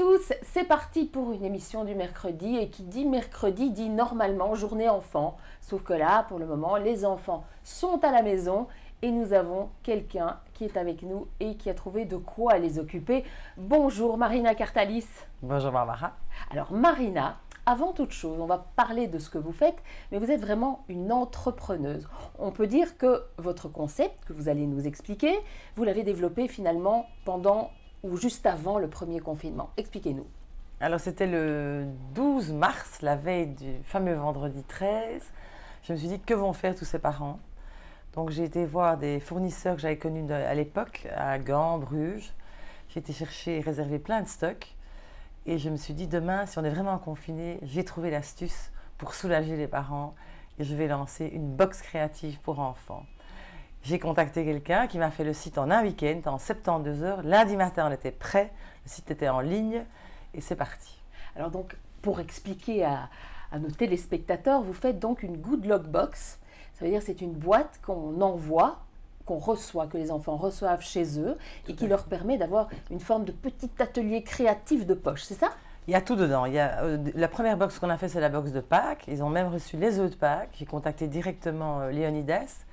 tous, c'est parti pour une émission du mercredi et qui dit mercredi dit normalement journée enfant. Sauf que là, pour le moment, les enfants sont à la maison et nous avons quelqu'un qui est avec nous et qui a trouvé de quoi les occuper. Bonjour Marina Kartalis. Bonjour Barbara. Alors Marina, avant toute chose, on va parler de ce que vous faites, mais vous êtes vraiment une entrepreneuse. On peut dire que votre concept, que vous allez nous expliquer, vous l'avez développé finalement pendant ou juste avant le premier confinement. Expliquez-nous. Alors c'était le 12 mars, la veille du fameux vendredi 13. Je me suis dit, que vont faire tous ces parents? Donc j'ai été voir des fournisseurs que j'avais connus à l'époque, à Gand, Bruges. J'ai été chercher et réserver plein de stocks. Et je me suis dit, demain, si on est vraiment confiné, j'ai trouvé l'astuce pour soulager les parents. Et je vais lancer une box créative pour enfants. J'ai contacté quelqu'un qui m'a fait le site en un week-end, en 72 heures. Lundi matin, on était prêt. Le site était en ligne et c'est parti. Alors donc, pour expliquer à nos téléspectateurs, vous faites donc une Good Luck Box. Ça veut dire que c'est une boîte qu'on envoie, qu'on reçoit, que les enfants reçoivent chez eux et qui leur permet d'avoir une forme de petit atelier créatif de poche, c'est ça? Il y a tout dedans. Il y a, la première box qu'on a fait, c'est la box de Pâques. Ils ont même reçu les œufs de Pâques. J'ai contacté directement Léonidas,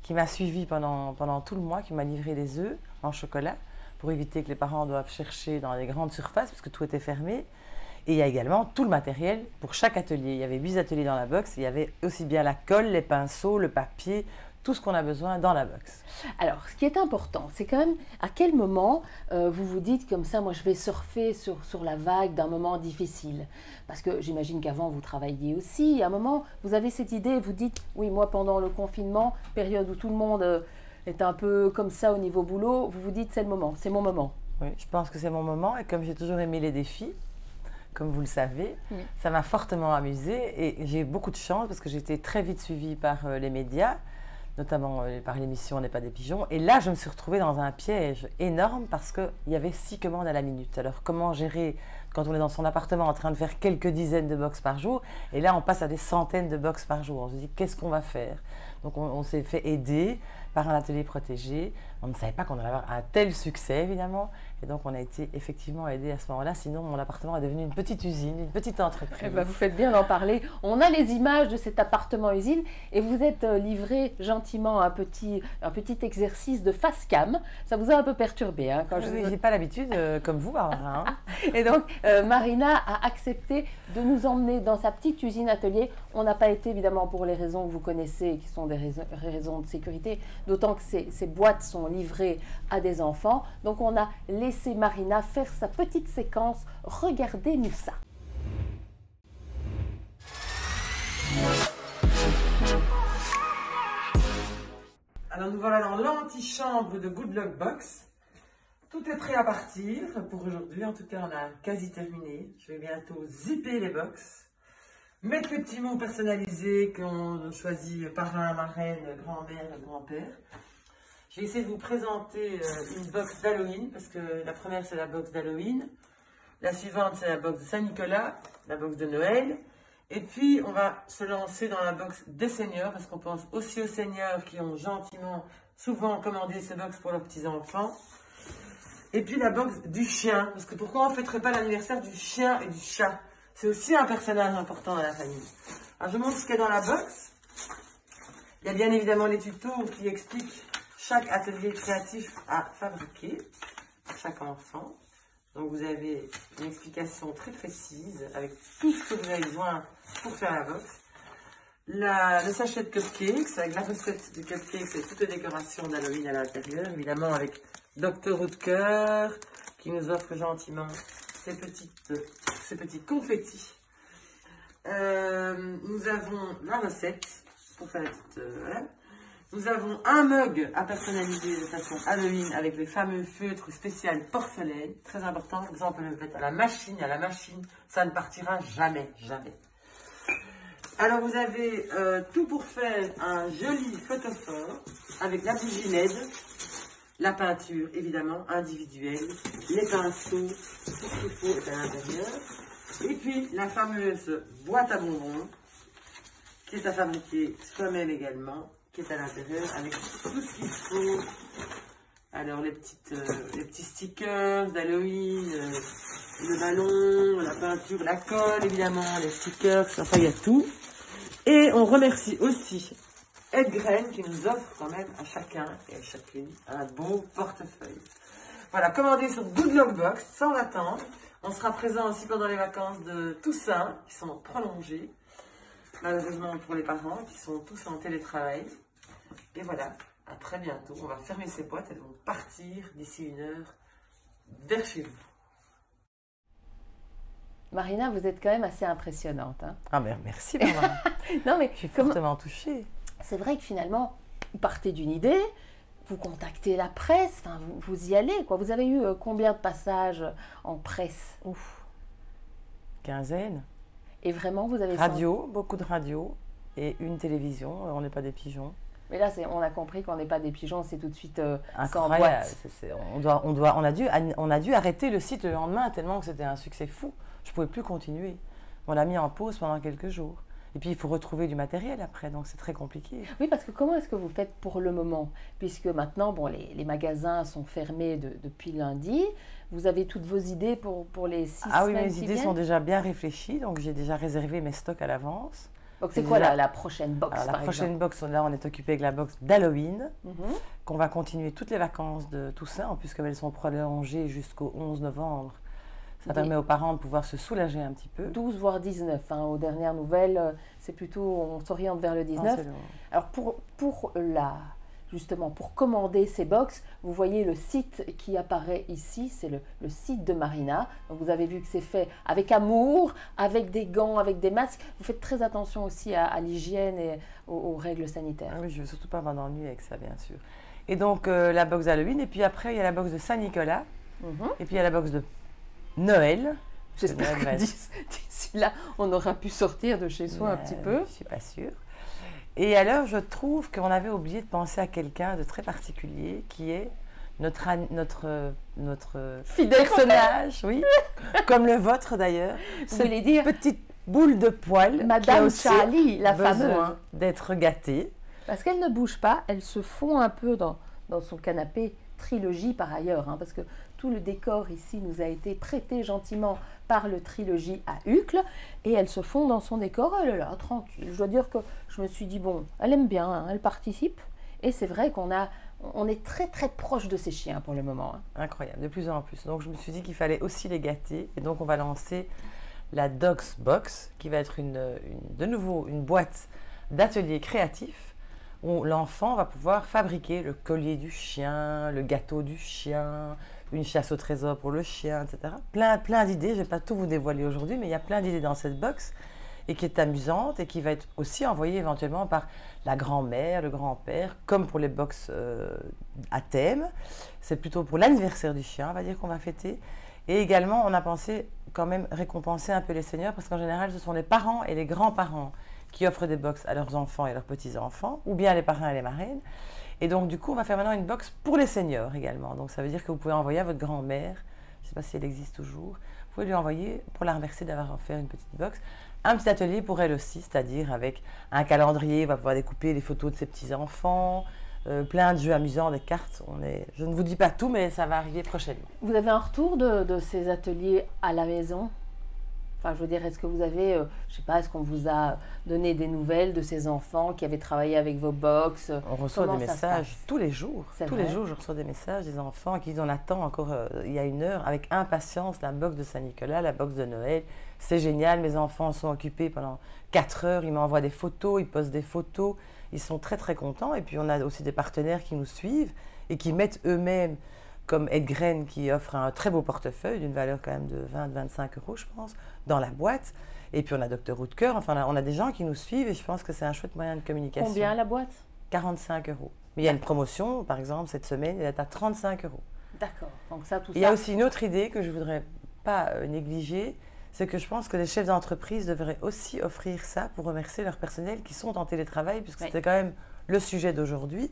qui m'a suivi pendant tout le mois, qui m'a livré des œufs en chocolat pour éviter que les parents doivent chercher dans les grandes surfaces parce que tout était fermé. Et il y a également tout le matériel pour chaque atelier. Il y avait 8 ateliers dans la box. Il y avait aussi bien la colle, les pinceaux, le papier, tout ce qu'on a besoin dans la box. Alors, ce qui est important, c'est quand même à quel moment vous vous dites comme ça, moi je vais surfer sur la vague d'un moment difficile. Parce que j'imagine qu'avant vous travailliez aussi. À un moment, vous avez cette idée et vous dites, oui, moi pendant le confinement, période où tout le monde est un peu comme ça au niveau boulot, vous vous dites c'est le moment, c'est mon moment. Oui, je pense que c'est mon moment et comme j'ai toujours aimé les défis, comme vous le savez, ça m'a fortement amusée et j'ai eu beaucoup de chance parce que j'ai été très vite suivie par les médias, notamment par l'émission On n'est pas des pigeons. Et là, je me suis retrouvée dans un piège énorme parce qu'il y avait 6 commandes à la minute. Alors, comment gérer quand on est dans son appartement en train de faire quelques dizaines de box par jour? Et là, on passe à des centaines de box par jour. On se dit, qu'est-ce qu'on va faire? Donc, on s'est fait aider par un atelier protégé. On ne savait pas qu'on allait avoir un tel succès, évidemment. Et donc, on a été effectivement aidé à ce moment-là. Sinon, mon appartement est devenu une petite usine, une petite entreprise. Eh ben, vous faites bien d'en parler. On a les images de cet appartement-usine et vous êtes livré gentiment un petit exercice de face cam. Ça vous a un peu perturbé. Hein, quand je n'ai pas l'habitude, comme vous, Barbara. Hein. Et donc, Marina a accepté de nous emmener dans sa petite usine atelier. On n'a pas été, évidemment, pour les raisons que vous connaissez, qui sont des raisons de sécurité, d'autant que ces boîtes sont livrées à des enfants. Donc, on a laissé Marina faire sa petite séquence. Regardez-nous ça. Alors, nous voilà dans l'antichambre de Good Luck Box. Tout est prêt à partir pour aujourd'hui. En tout cas, on a quasi terminé. Je vais bientôt zipper les box, mettre les petits mots personnalisés qu'on choisit parrain, marraine, grand-mère, grand-père. Je vais essayer de vous présenter une box d'Halloween, parce que la première c'est la box d'Halloween, la suivante c'est la box de Saint-Nicolas, la box de Noël, et puis on va se lancer dans la box des seniors, parce qu'on pense aussi aux seniors qui ont gentiment, souvent commandé ces box pour leurs petits-enfants. Et puis la box du chien, parce que pourquoi on ne fêterait pas l'anniversaire du chien et du chat? C'est aussi un personnage important dans la famille. Alors je montre ce qu'il y a dans la box. Il y a bien évidemment les tutos qui expliquent chaque atelier créatif à fabriquer pour chaque enfant. Donc vous avez une explication très précise avec tout ce que vous avez besoin pour faire la box. Le sachet de cupcakes, avec la recette de cupcakes et toutes les décorations d'Halloween à l'intérieur, évidemment avec Dr. Oetker qui nous offre gentiment ces petits confettis. Nous avons la recette pour faire la petite... voilà. Nous avons un mug à personnaliser de façon Halloween avec les fameux feutres spécial porcelaine. Très important, par exemple, le mettre à la machine, ça ne partira jamais, jamais. Alors vous avez tout pour faire un joli photophore avec la bougie LED, la peinture évidemment individuelle, les pinceaux, tout ce qu'il faut est à l'intérieur. Et puis la fameuse boîte à bonbons qui est à fabriquer soi-même également, qui est à l'intérieur avec tout ce qu'il faut. Alors les petits stickers d'Halloween, le ballon, la peinture, la colle évidemment, les stickers, enfin il y a tout. Et on remercie aussi Edgrain qui nous offre quand même à chacun et à chacune un beau portefeuille. Voilà, commandez sur Good Luck Box sans attendre. On sera présent aussi pendant les vacances de Toussaint qui sont prolongées. Malheureusement pour les parents qui sont tous en télétravail. Et voilà, à très bientôt. On va fermer ces boîtes, elles vont partir d'ici 1 heure vers chez vous. Marina, vous êtes quand même assez impressionnante. Hein. Ah ben merci Barbara. Non mais Je suis fortement touchée. c'est vrai que finalement, vous partez d'une idée, vous contactez la presse, enfin, vous y allez, quoi. Vous avez eu combien de passages en presse? Ouf. Quinzaine. Et vraiment, vous avez Radio, beaucoup de radio et une télévision. On n'est pas des pigeons. Mais là, on a compris qu'on n'est pas des pigeons, c'est tout de suite sans Incroyable. boîte. On a dû arrêter le site le lendemain tellement que c'était un succès fou. Je ne pouvais plus continuer. On l'a mis en pause pendant quelques jours. Et puis, il faut retrouver du matériel après, donc c'est très compliqué. Oui, parce que comment est-ce que vous faites pour le moment? Puisque maintenant, bon, les magasins sont fermés depuis lundi. Vous avez toutes vos idées pour les 6 semaines Ah oui, qui mes idées viennent? sont déjà bien réfléchies, donc j'ai déjà réservé mes stocks à l'avance. Donc, c'est J'ai quoi déjà- la prochaine box, Alors, la par prochaine exemple? box, là, on est occupé avec la box d'Halloween, Mhm. qu'on va continuer toutes les vacances de Toussaint, en plus comme elles sont prolongées jusqu'au 11 novembre. Ça permet aux parents de pouvoir se soulager un petit peu. 12 voire 19, hein, aux dernières nouvelles, c'est plutôt, on s'oriente vers le 19. Absolument. Alors justement, pour commander ces box, vous voyez le site qui apparaît ici, c'est le site de Marina. Donc vous avez vu que c'est fait avec amour, avec des gants, avec des masques. Vous faites très attention aussi à l'hygiène et aux règles sanitaires. Ah oui, je ne veux surtout pas avoir d'ennui avec ça, bien sûr. Et donc, la box d'Halloween, et puis après, il y a la box de Saint-Nicolas, Mhm. et puis il y a la box de Noël. J'espère Noël que va être- d'ici là, on aura pu sortir de chez soi un petit peu. Je ne suis pas sûre. Et alors, je trouve qu'on avait oublié de penser à quelqu'un de très particulier, qui est notre Fidèle personnage, oui, comme le vôtre d'ailleurs. Vous voulez dire Petite boule de poil qui a Madame aussi Charlie, la besoin fameuse. d'être gâtée. Parce qu'elle ne bouge pas, elle se fond un peu dans son canapé Trilogie par ailleurs, hein, parce que tout le décor ici nous a été prêté gentiment par le Trilogie à Uccle, et elle se fond dans son décor, elle est là, tranquille. Je dois dire que je me suis dit, bon, elle aime bien, hein, elle participe, et c'est vrai on est très très proche de ces chiens pour le moment. Hein. Incroyable, de plus en plus. Donc je me suis dit qu'il fallait aussi les gâter. Et donc on va lancer la Dogs Box, qui va être de nouveau une boîte d'atelier créatif où l'enfant va pouvoir fabriquer le collier du chien, le gâteau du chien, une chasse au trésor pour le chien, etc. Plein d'idées. Je ne vais pas tout vous dévoiler aujourd'hui, mais il y a plein d'idées dans cette box et qui est amusante et qui va être aussi envoyée éventuellement par la grand-mère, le grand-père, comme pour les box à thème. C'est plutôt pour l'anniversaire du chien, on va dire, qu'on va fêter. Et également, on a pensé quand même récompenser un peu les seniors, parce qu'en général, ce sont les parents et les grands-parents qui offrent des box à leurs enfants et leurs petits-enfants, ou bien les parrains et les marraines. Et donc, du coup, on va faire maintenant une box pour les seniors également. Donc, ça veut dire que vous pouvez envoyer à votre grand-mère, je ne sais pas si elle existe toujours, vous pouvez lui envoyer pour la remercier d'avoir offert une petite box. Un petit atelier pour elle aussi, c'est-à-dire avec un calendrier, on va pouvoir découper les photos de ses petits-enfants, plein de jeux amusants, des cartes. Je ne vous dis pas tout, mais ça va arriver prochainement. Vous avez un retour de ces ateliers à la maison? Enfin, je veux dire, est-ce que vous avez, je sais pas, est-ce qu'on vous a donné des nouvelles de ces enfants qui avaient travaillé avec vos box? On reçoit Comment des ça se messages passe? tous les jours. C'est Tous vrai. les jours, je reçois des messages des enfants qui disent on attend encore il y a 1 heure avec impatience la box de Saint-Nicolas, la box de Noël. C'est génial, mes enfants sont occupés pendant 4 heures, ils m'envoient des photos, ils postent des photos. Ils sont très très contents. Et puis on a aussi des partenaires qui nous suivent et qui mettent eux-mêmes, comme Edgrain qui offre un très beau portefeuille d'une valeur quand même de 20-25 euros, je pense, dans la boîte. Et puis on a Dr Routker, enfin on a des gens qui nous suivent et je pense que c'est un chouette moyen de communication. Combien la boîte? 45 euros. Mais il y a une promotion, par exemple, cette semaine, elle est à 35 euros. D'accord. Donc ça, tout Il y a ça. aussi une autre idée que je ne voudrais pas négliger, c'est que je pense que les chefs d'entreprise devraient aussi offrir ça pour remercier leur personnel qui sont en télétravail, puisque Oui. c'était quand même le sujet d'aujourd'hui.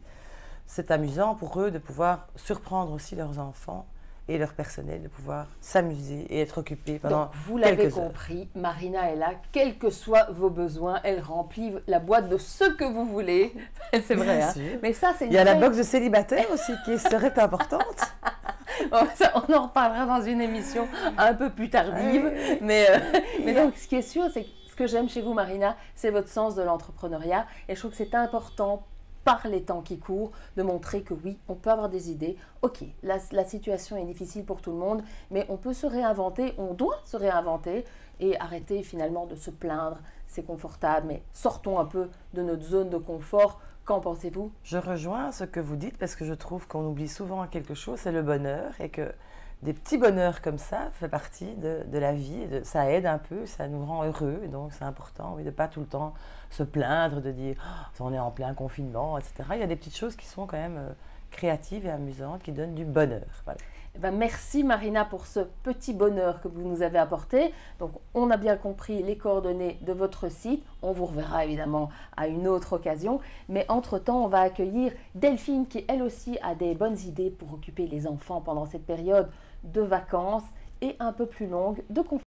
C'est amusant pour eux de pouvoir surprendre aussi leurs enfants et leur personnel, de pouvoir s'amuser et être occupés pendant Donc, vous l'avez quelques heures. compris, Marina est là, quels que soient vos besoins, elle remplit la boîte de ce que vous voulez. C'est vrai, Bien hein. sûr. Mais ça, c'est Il y a la vraie- box de célibataire aussi qui serait importante. Bon, ça, on en reparlera dans une émission un peu plus tardive. Mais donc, ce qui est sûr, c'est que ce que j'aime chez vous, Marina, c'est votre sens de l'entrepreneuriat. Et je trouve que c'est important, par les temps qui courent, de montrer que oui, on peut avoir des idées. Ok, la situation est difficile pour tout le monde, mais on peut se réinventer, on doit se réinventer et arrêter finalement de se plaindre. C'est confortable, mais sortons un peu de notre zone de confort. Qu'en pensez-vous? Je rejoins ce que vous dites parce que je trouve qu'on oublie souvent quelque chose, c'est le bonheur et que des petits bonheurs comme ça fait partie de la vie. Ça aide un peu, ça nous rend heureux. Et donc c'est important oui, de ne pas tout le temps se plaindre, de dire oh, on est en plein confinement, etc. Il y a des petites choses qui sont quand même créatives et amusantes, qui donnent du bonheur. Voilà. Eh ben, merci Marina pour ce petit bonheur que vous nous avez apporté. Donc on a bien compris les coordonnées de votre site. On vous reverra évidemment à une autre occasion. Mais entre-temps, on va accueillir Delphine qui elle aussi a des bonnes idées pour occuper les enfants pendant cette période de vacances et un peu plus longue de confinement.